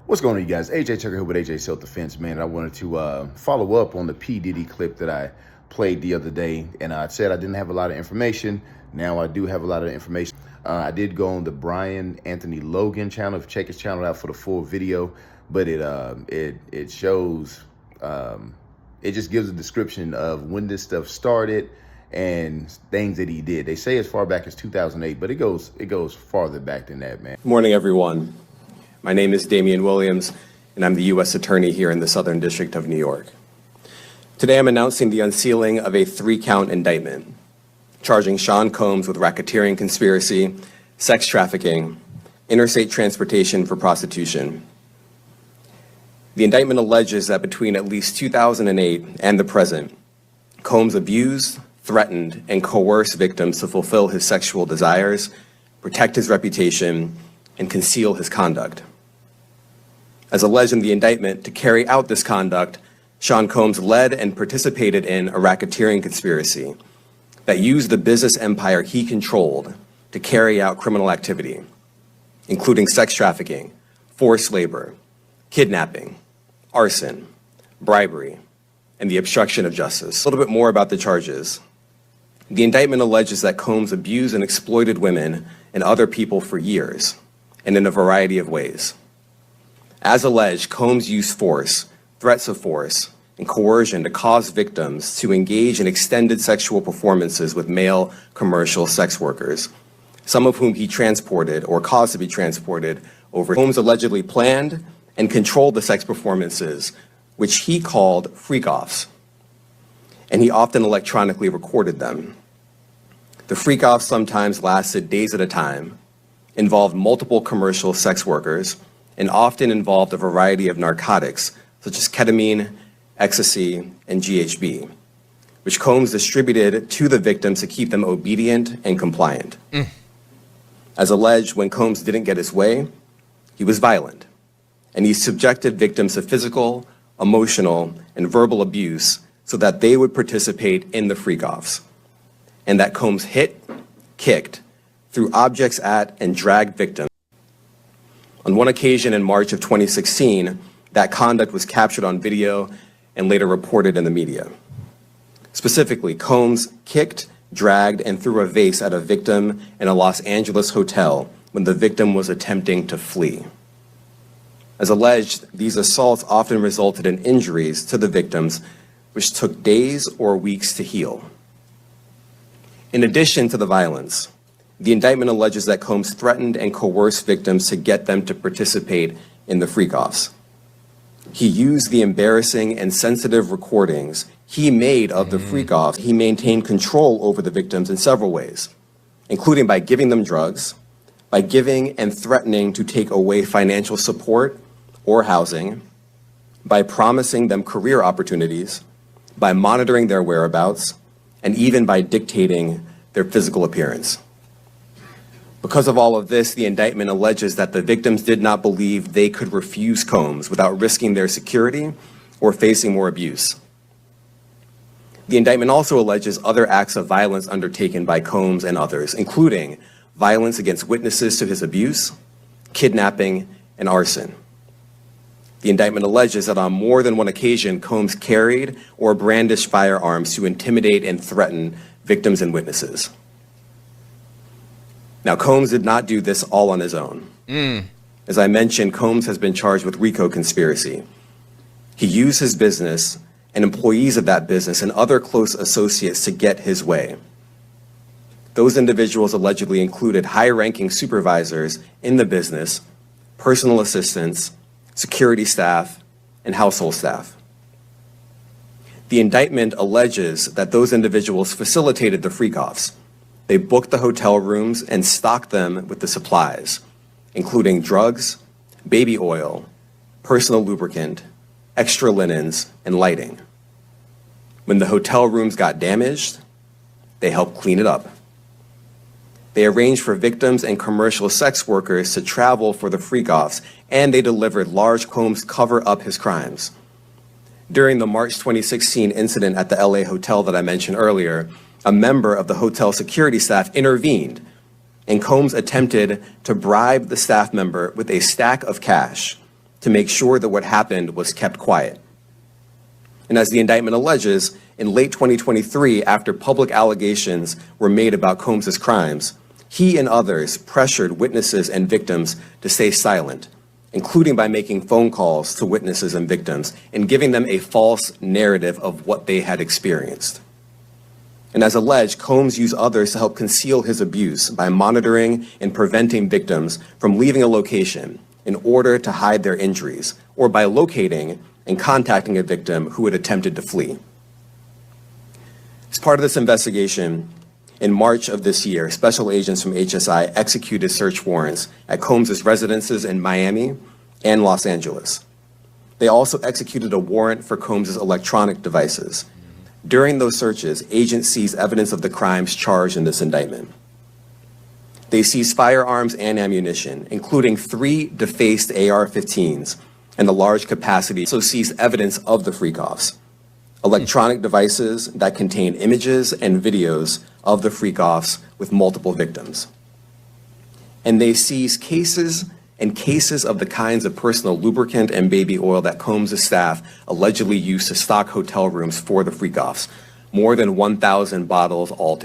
What's going on, you guys? AJ Tucker here with AJ Self Defense, man. I wanted to follow up on the P. Diddy clip that I played the other day. And I said I didn't have a lot of information. Now I do have a lot of information. I did go on the Brian Anthony Logan channel. Check his channel out for the full video. But it shows, it just gives a description of when this stuff started and things that he did. They say as far back as 2008, but it goes farther back than that, man. Morning, everyone. My name is Damian Williams, and I'm the U.S. Attorney here in the Southern District of New York. Today, I'm announcing the unsealing of a 3-count indictment, charging Sean Combs with racketeering conspiracy, sex trafficking, interstate transportation for prostitution. The indictment alleges that between at least 2008 and the present, Combs abused, threatened, and coerced victims to fulfill his sexual desires, protect his reputation, and conceal his conduct. As alleged in the indictment, to carry out this conduct, Sean Combs led and participated in a racketeering conspiracy that used the business empire he controlled to carry out criminal activity, including sex trafficking, forced labor, kidnapping, arson, bribery, and the obstruction of justice. A little bit more about the charges. The indictment alleges that Combs abused and exploited women and other people for years, and in a variety of ways. As alleged, Combs used force, threats of force, and coercion to cause victims to engage in extended sexual performances with male commercial sex workers, some of whom he transported or caused to be transported over. Combs allegedly planned and controlled the sex performances, which he called freak-offs, and he often electronically recorded them. The freak-offs sometimes lasted days at a time, involved multiple commercial sex workers, and often involved a variety of narcotics, such as ketamine, ecstasy, and GHB, which Combs distributed to the victims to keep them obedient and compliant. As alleged, when Combs didn't get his way, he was violent, and he subjected victims to physical, emotional, and verbal abuse so that they would participate in the freak-offs, and that Combs hit, kicked, threw objects at, and dragged victims. On one occasion in March of 2016, that conduct was captured on video and later reported in the media. Specifically, Combs kicked, dragged, and threw a vase at a victim in a Los Angeles hotel when the victim was attempting to flee. As alleged, these assaults often resulted in injuries to the victims, which took days or weeks to heal. In addition to the violence, the indictment alleges that Combs threatened and coerced victims to get them to participate in the freak-offs. He used the embarrassing and sensitive recordings he made of the freak-offs. He maintained control over the victims in several ways, including by giving them drugs, by giving and threatening to take away financial support or housing, by promising them career opportunities, by monitoring their whereabouts, and even by dictating their physical appearance. Because of all of this, the indictment alleges that the victims did not believe they could refuse Combs without risking their security or facing more abuse. The indictment also alleges other acts of violence undertaken by Combs and others, including violence against witnesses to his abuse, kidnapping, and arson. The indictment alleges that on more than one occasion, Combs carried or brandished firearms to intimidate and threaten victims and witnesses. Now, Combs did not do this all on his own. As I mentioned, Combs has been charged with RICO conspiracy. He used his business and employees of that business and other close associates to get his way. Those individuals allegedly included high-ranking supervisors in the business, personal assistants, security staff, and household staff. The indictment alleges that those individuals facilitated the freak-offs. They booked the hotel rooms and stocked them with the supplies, including drugs, baby oil, personal lubricant, extra linens, and lighting. When the hotel rooms got damaged, they helped clean it up. They arranged for victims and commercial sex workers to travel for the freak-offs, and they delivered large Combs cover up his crimes. During the March 2016 incident at the LA hotel that I mentioned earlier, a member of the hotel security staff intervened, and Combs attempted to bribe the staff member with a stack of cash to make sure that what happened was kept quiet. And as the indictment alleges, in late 2023, after public allegations were made about Combs's crimes, he and others pressured witnesses and victims to stay silent, including by making phone calls to witnesses and victims and giving them a false narrative of what they had experienced. And as alleged, Combs used others to help conceal his abuse by monitoring and preventing victims from leaving a location in order to hide their injuries, or by locating and contacting a victim who had attempted to flee. As part of this investigation, in March of this year, special agents from HSI executed search warrants at Combs's residences in Miami and Los Angeles. They also executed a warrant for Combs's electronic devices. During those searches, agents seized evidence of the crimes charged in this indictment. They seized firearms and ammunition, including 3 defaced AR-15s and the large capacity, also seized evidence of the freak-offs, electronic devices that contain images and videos of the freak-offs with multiple victims. And they seized cases and cases of the kinds of personal lubricant and baby oil that Combs' staff allegedly used to stock hotel rooms for the freak-offs, more than 1,000 bottles altogether.